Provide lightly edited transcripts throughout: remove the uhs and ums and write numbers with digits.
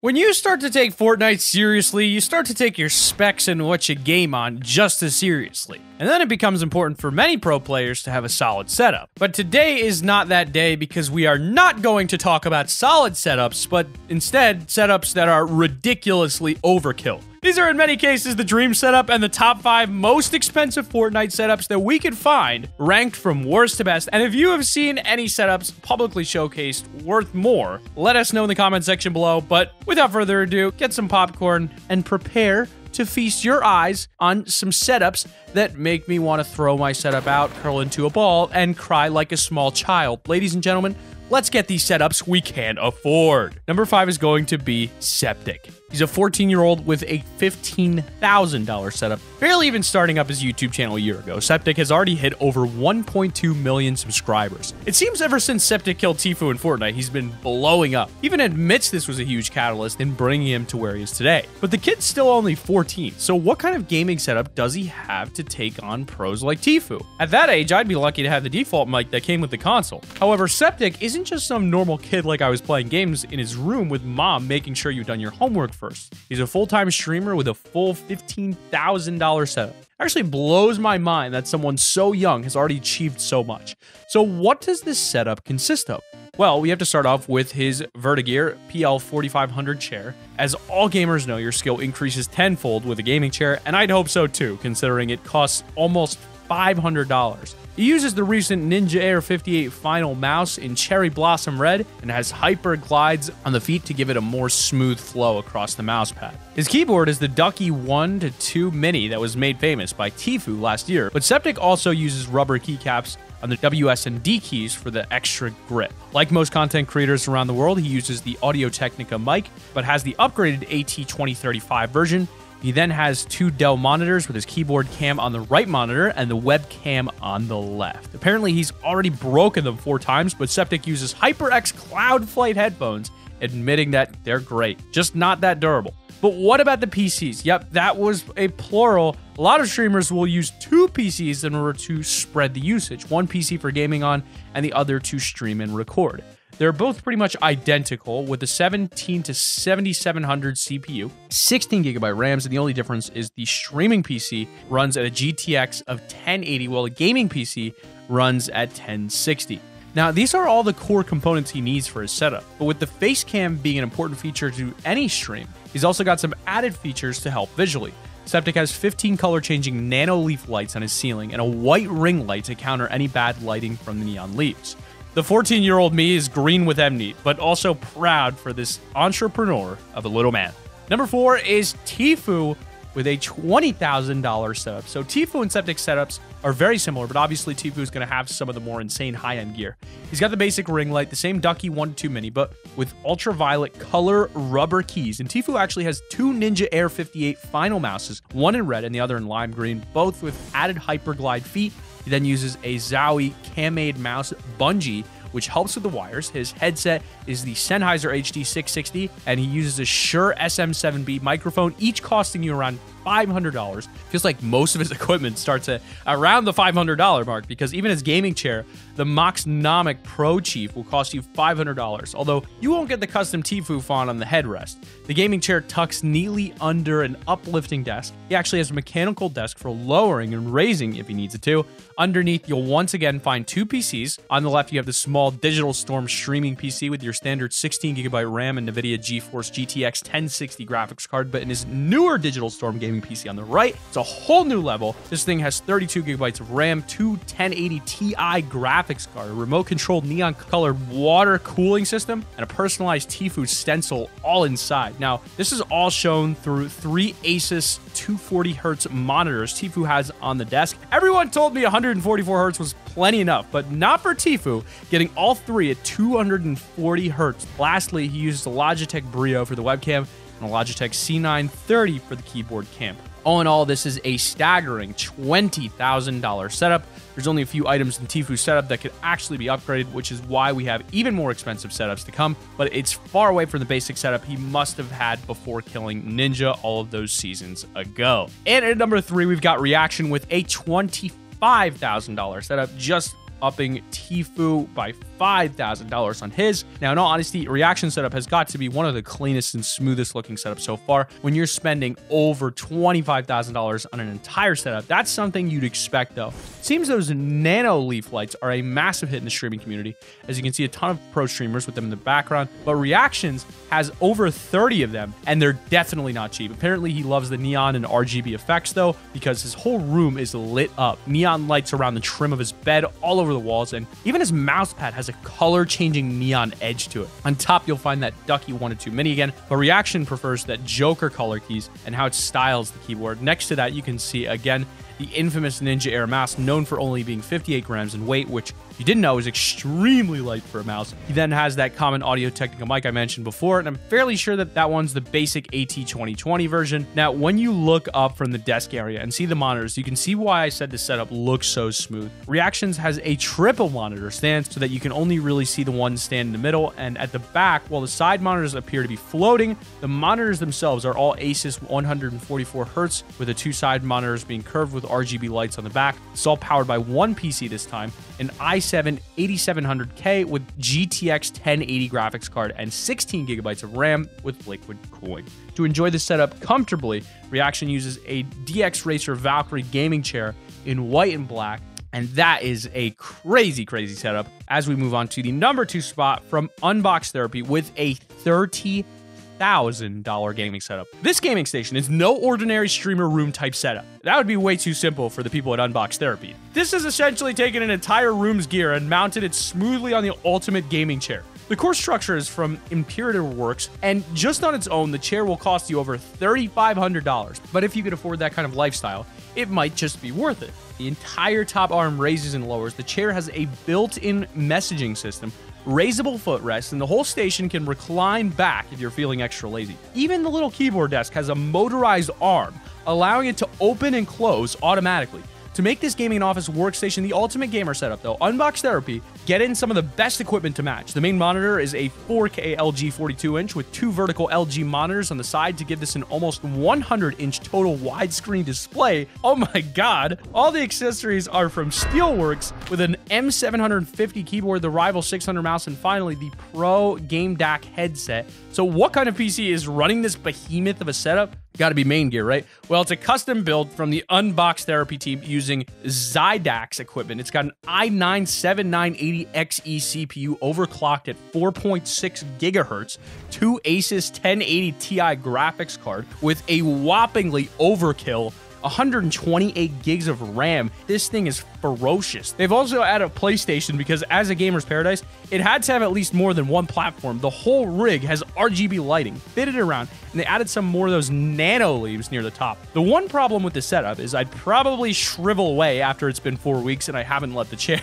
When you start to take Fortnite seriously, you start to take your specs and what you game on just as seriously. And then it becomes important for many pro players to have a solid setup. But today is not that day because we are not going to talk about solid setups, but instead setups that are ridiculously overkill. These are in many cases the dream setup and the top 5 most expensive Fortnite setups that we could find, ranked from worst to best. And if you have seen any setups publicly showcased worth more, let us know in the comment section below. But without further ado, get some popcorn and prepare to feast your eyes on some setups that make me want to throw my setup out, curl into a ball, and cry like a small child. Ladies and gentlemen, let's get these setups we can't afford. Number 5 is going to be Septic. He's a 14-year-old with a $15,000 setup, barely even starting up his YouTube channel a year ago. Septic has already hit over 1.2 million subscribers. It seems ever since Septic killed Tfue in Fortnite, he's been blowing up. He even admits this was a huge catalyst in bringing him to where he is today. But the kid's still only 14, so what kind of gaming setup does he have to take on pros like Tfue? At that age, I'd be lucky to have the default mic that came with the console. However, Septic isn't just some normal kid like I was playing games in his room with mom making sure you've done your homework first. He's a full-time streamer with a full $15,000 setup. It actually blows my mind that someone so young has already achieved so much. So what does this setup consist of? Well, we have to start off with his Vertigear PL4500 chair. As all gamers know, your skill increases tenfold with a gaming chair, and I'd hope so too, considering it costs almost $500. He uses the recent Ninja Air 58 Final mouse in Cherry Blossom Red and has hyper glides on the feet to give it a more smooth flow across the mouse pad. His keyboard is the Ducky 1-2 Mini that was made famous by Tfue last year, but Septic also uses rubber keycaps on the WS and D keys for the extra grip. Like most content creators around the world, he uses the Audio-Technica mic, but has the upgraded AT2035 version. He then has 2 Dell monitors with his keyboard cam on the right monitor and the webcam on the left. Apparently, he's already broken them 4 times, but Septic uses HyperX Cloud Flight headphones, admitting that they're great, just not that durable. But what about the PCs? Yep, that was a plural. A lot of streamers will use 2 PCs in order to spread the usage. 1 PC for gaming on and the other to stream and record. They're both pretty much identical with the 17 to 7700 CPU, 16 gigabyte RAMs, and the only difference is the streaming PC runs at a GTX of 1080 while the gaming PC runs at 1060. Now, these are all the core components he needs for his setup, but with the face cam being an important feature to any stream, he's also got some added features to help visually. Septic has 15 color-changing nano leaf lights on his ceiling and a white ring light to counter any bad lighting from the neon leaves. The 14-year-old me is green with envy, but also proud for this entrepreneur of a little man. Number 4 is Tfue with a $20,000 setup. So Tfue and Septic setups are very similar, but obviously Tfue is going to have some of the more insane high-end gear. He's got the basic ring light, the same Ducky 1-2 Mini, but with ultraviolet color rubber keys. And Tfue actually has 2 Ninja Air 58 Final mouses, one in red and the other in lime green, both with added hyperglide feet. He then uses a Zowie Cam-Made mouse bungee, which helps with the wires. His headset is the Sennheiser HD660, and he uses a Shure SM7B microphone, each costing you around $500. Feels like most of his equipment starts at around the $500 mark, because even his gaming chair, the Moxnomic Pro Chief, will cost you $500, although you won't get the custom Tfue font on the headrest. The gaming chair tucks neatly under an uplifting desk. He actually has a mechanical desk for lowering and raising if he needs it to. Underneath, you'll once again find 2 PCs. On the left, you have the small Digital Storm streaming PC with your standard 16GB RAM and NVIDIA GeForce GTX 1060 graphics card, but in his newer Digital Storm gaming PC on the right, it's a whole new level. This thing has 32GB of RAM, 2 1080 Ti graphics card, a remote-controlled neon-colored water cooling system, and a personalized Tfue stencil all inside. Now, this is all shown through 3 Asus 240Hz monitors Tfue has on the desk. Everyone told me 144Hz was plenty enough, but not for Tfue, getting all 3 at 240Hz. Lastly, he uses a Logitech Brio for the webcam and a Logitech C930 for the keyboard cam. All in all, this is a staggering $20,000 setup. There's only a few items in Tfue's setup that could actually be upgraded, which is why we have even more expensive setups to come, but it's far away from the basic setup he must have had before killing Ninja all of those seasons ago. And at number 3, we've got Reaction with a $25,000 setup, just upping Tfue by $5,000 on his. Now, in all honesty, Reaction setup has got to be one of the cleanest and smoothest looking setups so far. When you're spending over $25,000 on an entire setup, that's something you'd expect though. Seems those nano leaf lights are a massive hit in the streaming community, as you can see a ton of pro streamers with them in the background, but Reactions has over 30 of them, and they're definitely not cheap. Apparently he loves the neon and RGB effects though, because his whole room is lit up. Neon lights around the trim of his bed, all over the walls, and even his mouse pad has a color changing neon edge to it. On top you'll find that Ducky 1-2 mini again, but Reaction prefers that Joker color keys and how it styles the keyboard. Next to that you can see again the infamous Ninja Air mouse, known for only being 58 grams in weight, which you didn't know is extremely light for a mouse. He then has that common Audio-Technica mic I mentioned before, and I'm fairly sure that that one's the basic AT2020 version. Now, when you look up from the desk area and see the monitors, you can see why I said the setup looks so smooth. Reactions has a triple monitor stand so that you can only really see the one stand in the middle, and at the back, while the side monitors appear to be floating, the monitors themselves are all Asus 144Hz, with the two side monitors being curved with RGB lights on the back. It's all powered by one PC this time, an i7 8700K with GTX 1080 graphics card and 16 gigabytes of RAM with liquid cooling. To enjoy the setup comfortably, Reaction uses a DX Racer Valkyrie gaming chair in white and black, and that is a crazy, crazy setup. As we move on to the number 2 spot from Unbox Therapy with a $30,000 gaming setup. This gaming station is no ordinary streamer room type setup. That would be way too simple for the people at Unbox Therapy. This has essentially taken an entire room's gear and mounted it smoothly on the ultimate gaming chair. The core structure is from Imperative Works, and just on its own, the chair will cost you over $3,500. But if you could afford that kind of lifestyle, it might just be worth it. The entire top arm raises and lowers. The chair has a built-in messaging system, raisable footrest, and the whole station can recline back if you're feeling extra lazy. Even the little keyboard desk has a motorized arm, allowing it to open and close automatically. To make this gaming office workstation the ultimate gamer setup though, Unbox Therapy get in some of the best equipment to match. The main monitor is a 4K LG 42-inch with 2 vertical LG monitors on the side to give this an almost 100-inch total widescreen display. Oh my god. All the accessories are from Steelworks with an M750 keyboard, the Rival 600 mouse, and finally the Pro Game DAC headset. So what kind of PC is running this behemoth of a setup? Got to be main gear, right? Well, it's a custom build from the Unbox Therapy team using Zydax equipment. It's got an i9-7980XE CPU overclocked at 4.6 gigahertz, 2 Asus 1080 Ti graphics card with a whoppingly overkill 128 gigs of RAM. This thing is ferocious. They've also added a PlayStation because as a gamer's paradise, it had to have at least more than one platform. The whole rig has RGB lighting fitted around, and they added some more of those nano leaves near the top. The one problem with the setup is I'd probably shrivel away after it's been 4 weeks and I haven't left the chair.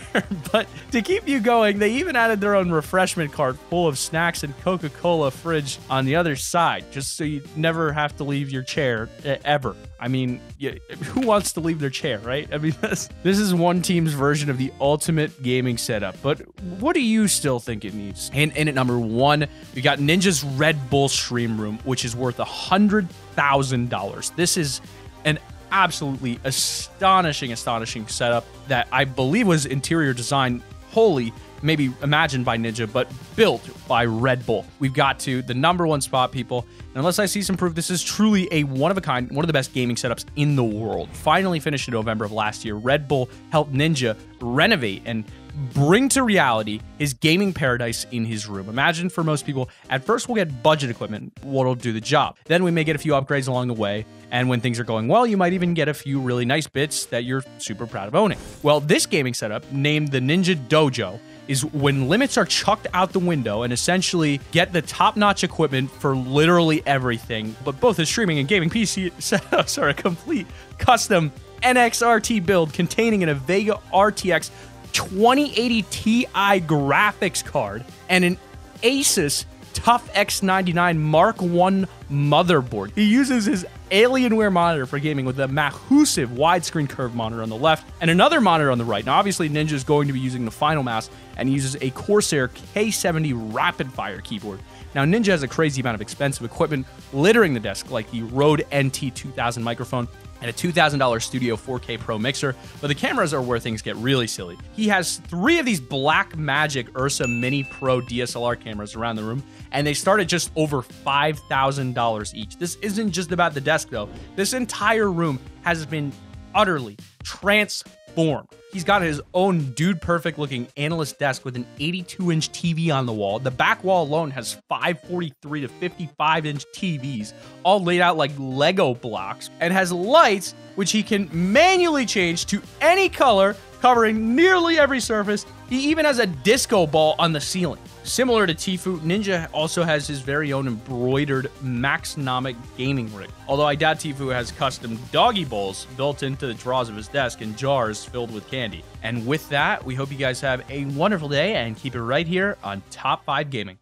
But to keep you going, they even added their own refreshment cart full of snacks and Coca-Cola fridge on the other side, just so you never have to leave your chair ever. I mean, who wants to leave their chair, right? I mean, this is one team's version of the ultimate gaming setup, but what do you still think it needs? And in at number 1, we got Ninja's Red Bull Stream Room, which is worth $100,000. This is an absolutely astonishing setup that I believe was interior design wholly, maybe imagined by Ninja, but built by Red Bull. We've got to the number 1 spot, people. And unless I see some proof, this is truly a one-of-a-kind, one of the best gaming setups in the world. Finally finished in November of last year, Red Bull helped Ninja renovate and bring to reality his gaming paradise in his room. Imagine for most people, at first we'll get budget equipment, what'll do the job. Then we may get a few upgrades along the way, and when things are going well, you might even get a few really nice bits that you're super proud of owning. Well, this gaming setup, named the Ninja Dojo, is when limits are chucked out the window and essentially get the top-notch equipment for literally everything. But both the streaming and gaming PC setups are a complete custom NXRT build containing an Vega RTX 2080 Ti graphics card and an Asus TUF X99 Mark I motherboard. He uses his Alienware monitor for gaming with a massive widescreen curved monitor on the left and another monitor on the right. Now, obviously, Ninja is going to be using the final mouse and uses a Corsair K70 rapid fire keyboard. Now, Ninja has a crazy amount of expensive equipment littering the desk, like the Rode NT2000 microphone and a $2,000 Studio 4K Pro mixer, but the cameras are where things get really silly. He has 3 of these Blackmagic Ursa Mini Pro DSLR cameras around the room, and they start at just over $5,000 each. This isn't just about the desk, though. This entire room has been utterly transformed. He's got his own dude perfect looking analyst desk with an 82-inch TV on the wall. The back wall alone has 543 to 55-inch TVs, all laid out like Lego blocks, and has lights which he can manually change to any color, covering nearly every surface. He even has a disco ball on the ceiling. Similar to Tfue, Ninja also has his very own embroidered Maxnomic gaming rig. Although I doubt Tfue has custom doggy bowls built into the drawers of his desk and jars filled with candy. And with that, we hope you guys have a wonderful day and keep it right here on Top 5 Gaming.